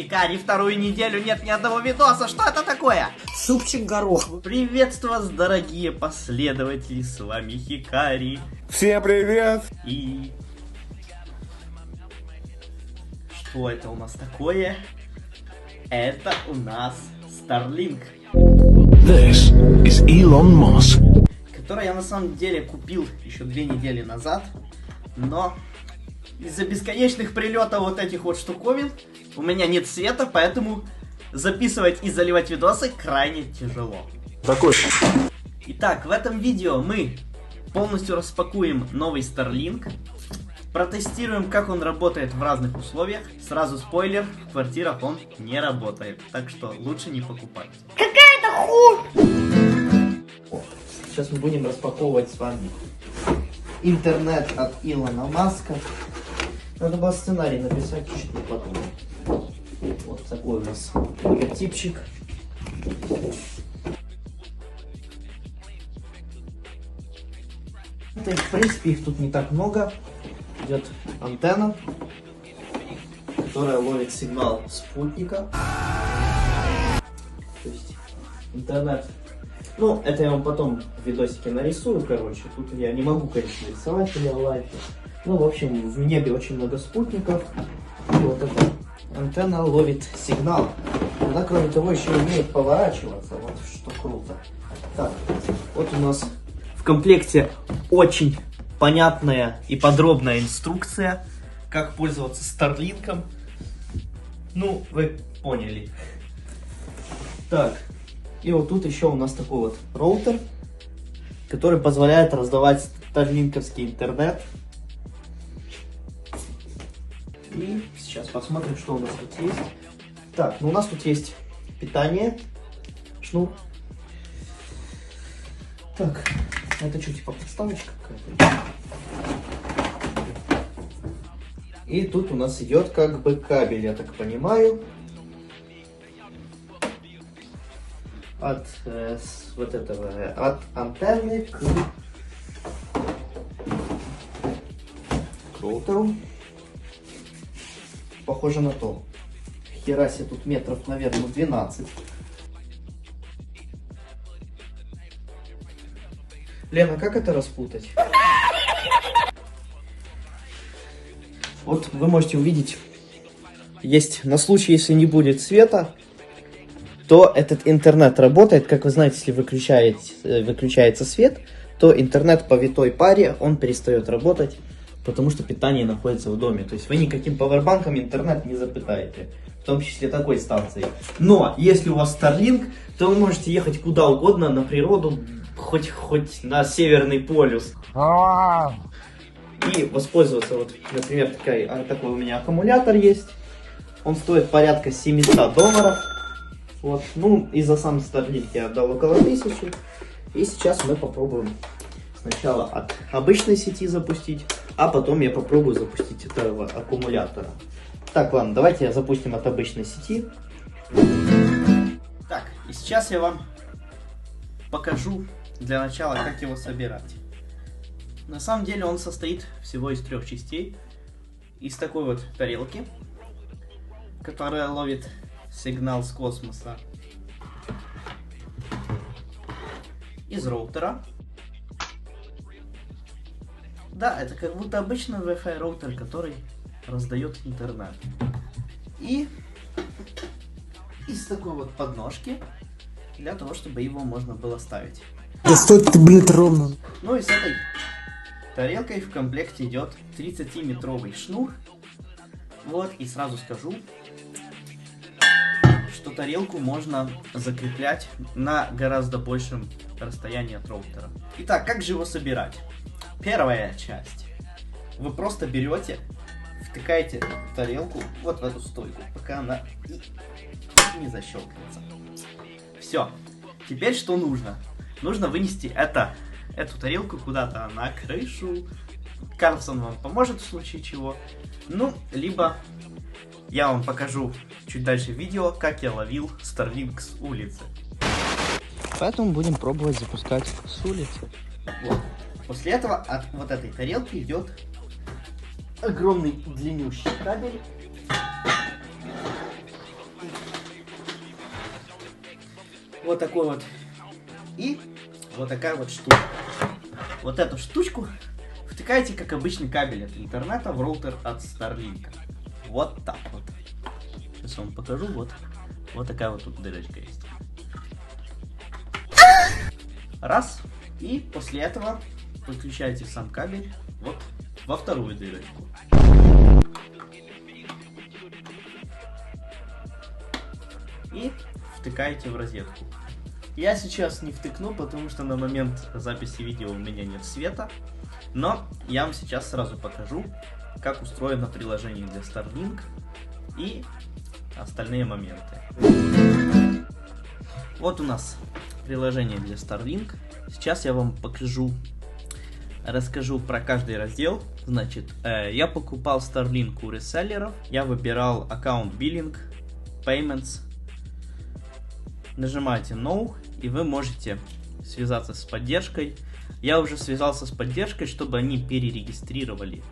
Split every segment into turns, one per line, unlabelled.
Хикари, вторую неделю нет ни одного видоса. Что это такое?
Супчик горох.
Приветствую вас, дорогие последователи. С вами Хикари.
Всем привет!
И... что это у нас такое? Это у нас Starlink.
This is Elon Musk.
Который я на самом деле купил еще 2 недели назад. Но из-за бесконечных прилетов вот этих вот штуковин у меня нет света, поэтому записывать и заливать видосы крайне тяжело.
Такой.
Итак, в этом видео мы полностью распакуем новый Starlink, протестируем, как он работает в разных условиях. Сразу спойлер, в квартирах он не работает, так что лучше не покупать.
Какая-то хуй!
Сейчас мы будем распаковывать с вами интернет от Илона Маска. Надо было сценарий написать, чуть не подумал. Вот такой у нас логотипчик. Это, в принципе, их тут не так много. Идет антенна, которая ловит сигнал спутника. То есть интернет. Ну, это я вам потом в видосике нарисую, короче. Тут я не могу, конечно, рисовать или лайфе. Ну, в общем, в небе очень много спутников. И вот эта антенна ловит сигнал. Она, кроме того, еще умеет поворачиваться. Вот что круто. Так, вот у нас в комплекте очень понятная и подробная инструкция, как пользоваться Старлинком. Ну, вы поняли. Так, и вот тут еще у нас такой вот роутер, который позволяет раздавать старлинковский интернет. И сейчас посмотрим, что у нас тут есть. Так, ну у нас тут есть питание, шнур. Так, это что, типа подставочка какая-то? И тут у нас идет как бы кабель, я так понимаю. От вот этого, от антенны к роутеру. Похоже на то. Хера себе, тут метров, наверное, 12. Лена, как это распутать? Вот вы можете увидеть, есть на случай, если не будет света, то этот интернет работает. Как вы знаете, если выключается свет, то интернет по витой паре, он перестает работать, потому что питание находится в доме. То есть вы никаким пауэрбанком интернет не запитаете, в том числе такой станцией. Но если у вас Starlink, то вы можете ехать куда угодно, на природу, хоть на Северный полюс. И воспользоваться, вот, например, такой у меня аккумулятор есть. Он стоит порядка $700. Вот, ну, и за сам Starlink я отдал около 1000. И сейчас мы попробуем сначала от обычной сети запустить, а потом я попробую запустить этого аккумулятора. Так, ладно, давайте запустим от обычной сети. Так, и сейчас я вам покажу для начала, как его собирать. На самом деле он состоит всего из 3 частей. Из такой вот тарелки, которая ловит сигнал с космоса, из роутера. Да, это как будто обычный Wi-Fi роутер, который раздает интернет. И из такой вот подножки, для того, чтобы его можно было ставить.
Да стой ты, блин, ровно.
Ну и с этой тарелкой в комплекте идет 30-метровый шнур. Вот, и сразу скажу, что тарелку можно закреплять на гораздо большем расстоянии от роутера. Итак, как же его собирать? Первая часть. Вы просто берете, втыкаете тарелку вот в эту стойку, пока она не защелкнется. Все. Теперь что нужно? Нужно вынести эту тарелку куда-то на крышу. Карлсон вам поможет в случае чего. Ну, либо я вам покажу чуть дальше видео, как я ловил Starlink с улицы. Поэтому будем пробовать запускать с улицы. Вот. После этого от вот этой тарелки идет огромный длиннющий кабель, Вот такой вот. И вот такая вот штука. Вот эту штучку втыкаете, как обычный кабель от интернета, в роутер от Starlink. Вот так вот. Сейчас вам покажу. Вот такая вот тут дырочка есть. Раз. И после этого подключаете сам кабель вот во вторую дырочку. И втыкаете в розетку. Я сейчас не втыкну, потому что на момент записи видео у меня нет света. Но я вам сейчас сразу покажу, как устроено приложение для Starlink и остальные моменты. Вот у нас приложение для Starlink. Сейчас я вам расскажу про каждый раздел. Значит, я покупал Starlink у реселлеров. Я выбирал аккаунт Billing, Payments. Нажимаете No, и вы можете связаться с поддержкой. Я уже связался с поддержкой, чтобы они перерегистрировали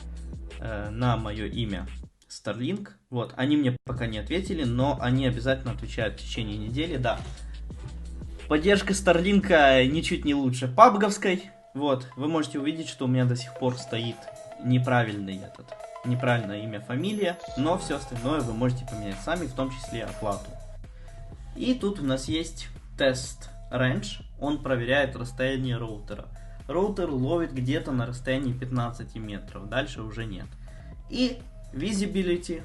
на мое имя Starlink. Вот, они мне пока не ответили, но они обязательно отвечают в течение недели, да. Поддержка Starlink ничуть не лучше пабговской. Вот, вы можете увидеть, что у меня до сих пор стоит неправильное имя, фамилия, но все остальное вы можете поменять сами, в том числе оплату. И тут у нас есть тест range, он проверяет расстояние роутера. Роутер ловит где-то на расстоянии 15 метров, дальше уже нет. И visibility,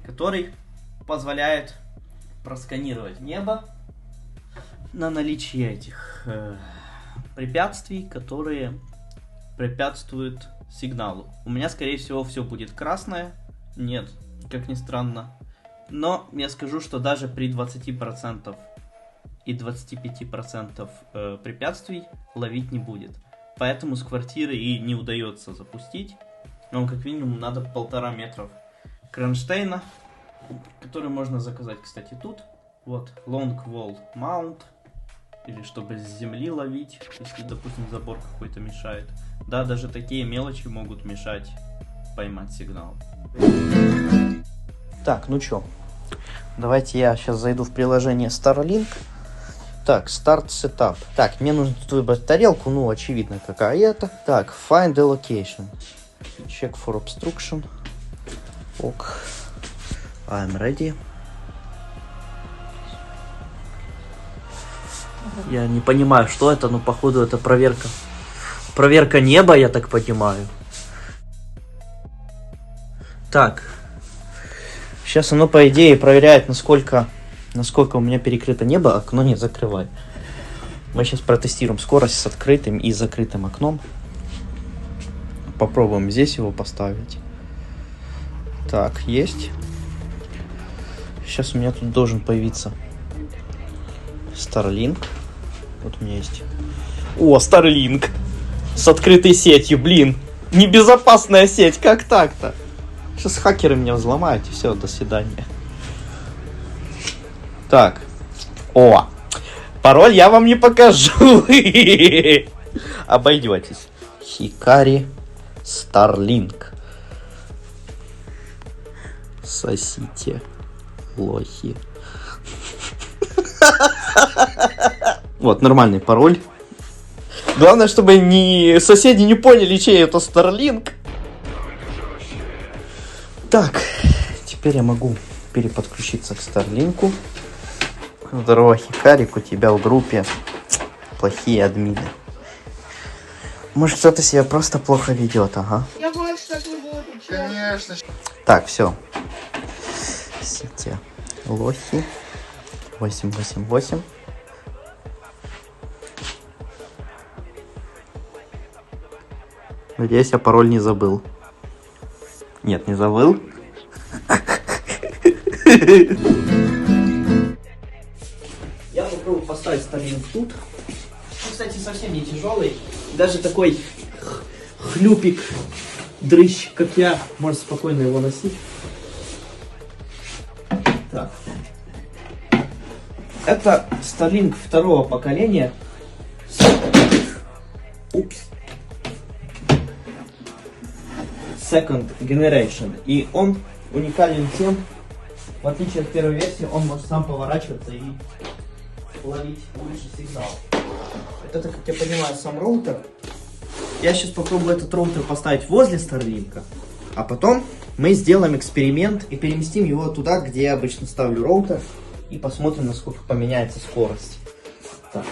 который позволяет просканировать небо на наличие этих препятствий, которые препятствуют сигналу. У меня, скорее всего, все будет красное. Нет, как ни странно. Но я скажу, что даже при 20% и 25% препятствий ловить не будет. Поэтому с квартиры и не удается запустить. Но как минимум надо 1,5 метра кронштейна, который можно заказать, кстати, тут. Вот, long wall mount. Или чтобы с земли ловить, если, допустим, забор какой-то мешает. Да, даже такие мелочи могут мешать поймать сигнал. Так, ну чё, давайте я сейчас зайду в приложение Starlink. Так, Start Setup. Так, мне нужно тут выбрать тарелку, ну, очевидно, какая это. Так, Find the Location. Check for Obstruction. Ок. I'm ready. Я не понимаю, что это, но походу это проверка. Проверка неба, я так понимаю. Так. Сейчас оно, по идее, проверяет, насколько у меня перекрыто небо. Окно не закрывай. Мы сейчас протестируем скорость с открытым и закрытым окном. Попробуем здесь его поставить. Так, есть. Сейчас у меня тут должен появиться Starlink. Вот у меня есть. О, Starlink! С открытой сетью, блин! Небезопасная сеть, как так-то? Сейчас хакеры меня взломают, и все, до свидания. Так. О! Пароль я вам не покажу. Обойдетесь. Хикари Starlink. Сосите, лохи. Вот, нормальный пароль. Главное, чтобы соседи не поняли, чей это Starlink. Так, теперь я могу переподключиться к Starlink'у. Здорово, Хикарик, у тебя в группе плохие админы. Может, кто-то себя просто плохо ведет, ага.
Я больше так не буду.
Конечно.
Так, все. Сети лохи. 888. Надеюсь, я пароль не забыл. Нет, не забыл. Я попробую поставить Starlink тут. Он, кстати, совсем не тяжелый. Даже такой хлюпик, дрыщ, как я, может спокойно его носить. Так. Это Starlink второго поколения. Упс. Second Generation. И он уникален тем, в отличие от первой версии, он может сам поворачиваться и ловить лучший сигнал. Это, как я понимаю, сам роутер. Я сейчас попробую этот роутер поставить возле Starlink, а потом мы сделаем эксперимент и переместим его туда, где я обычно ставлю роутер, и посмотрим, насколько поменяется скорость. Так.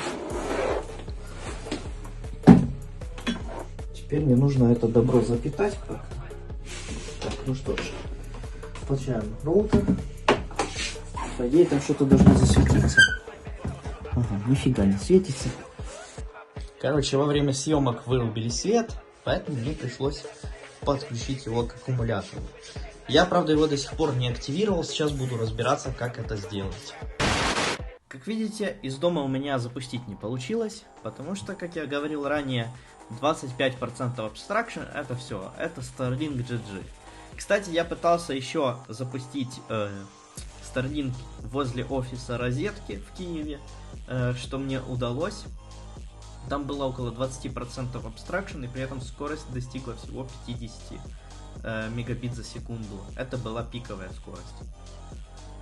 Теперь мне нужно это добро запитать как-то. Так, ну что ж. Включаем роутер. По идее, там что-то должно засветиться. Ага, нифига не светится. Короче, во время съемок вырубили свет, поэтому мне пришлось подключить его к аккумулятору. Я, правда, его до сих пор не активировал, сейчас буду разбираться, как это сделать. Как видите, из дома у меня запустить не получилось, потому что, как я говорил ранее, 25% abstraction это все, это Starlink GG. Кстати, я пытался еще запустить Starlink возле офиса розетки в Киеве, что мне удалось. Там было около 20% abstraction, и при этом скорость достигла всего 50 мегабит за секунду. Это была пиковая скорость.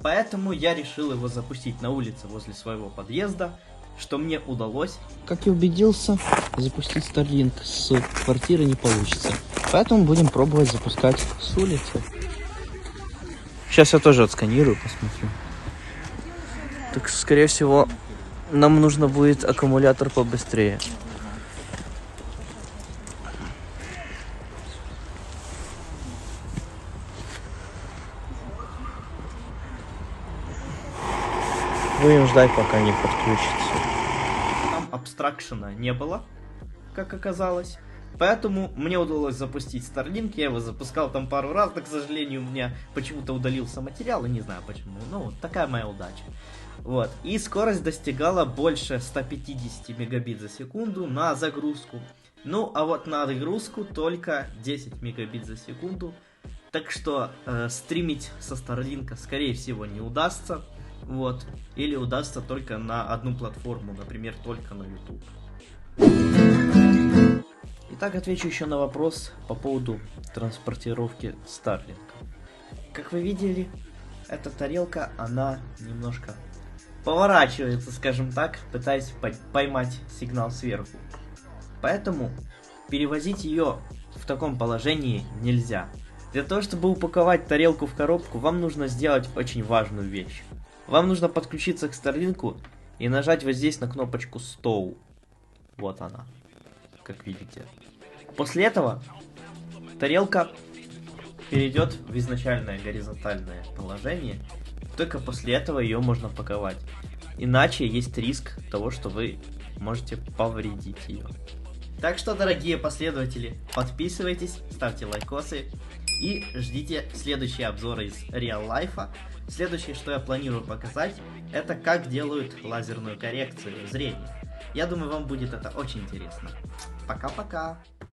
Поэтому я решил его запустить на улице возле своего подъезда, что мне удалось. Как я убедился, запустить Starlink с квартиры не получится. Поэтому будем пробовать запускать с улицы. Сейчас я тоже отсканирую, посмотрю. Так, скорее всего, нам нужно будет аккумулятор побыстрее. Будем ждать, пока не подключится. Там абстракшена не было, как оказалось. Поэтому мне удалось запустить Starlink. Я его запускал там пару раз, но, к сожалению, у меня почему-то удалился материал, и не знаю почему. Ну, такая моя удача. Вот. И скорость достигала больше 150 мегабит за секунду на загрузку. Ну, а вот на отгрузку только 10 мегабит за секунду. Так что стримить со Starlink, скорее всего, не удастся. Вот. Или удастся только на одну платформу, например, только на YouTube. Итак, отвечу еще на вопрос по поводу транспортировки Starlink. Как вы видели, эта тарелка, она немножко поворачивается, скажем так, пытаясь поймать сигнал сверху. Поэтому перевозить ее в таком положении нельзя. Для того, чтобы упаковать тарелку в коробку, вам нужно сделать очень важную вещь. Вам нужно подключиться к Starlink и нажать вот здесь на кнопочку Stow. Вот она, как видите. После этого тарелка перейдет в изначальное горизонтальное положение. Только после этого ее можно паковать. Иначе есть риск того, что вы можете повредить ее. Так что, дорогие последователи, подписывайтесь, ставьте лайкосы и ждите следующие обзоры из Real Life. Следующее, что я планирую показать, это как делают лазерную коррекцию зрения. Я думаю, вам будет это очень интересно. Пока-пока!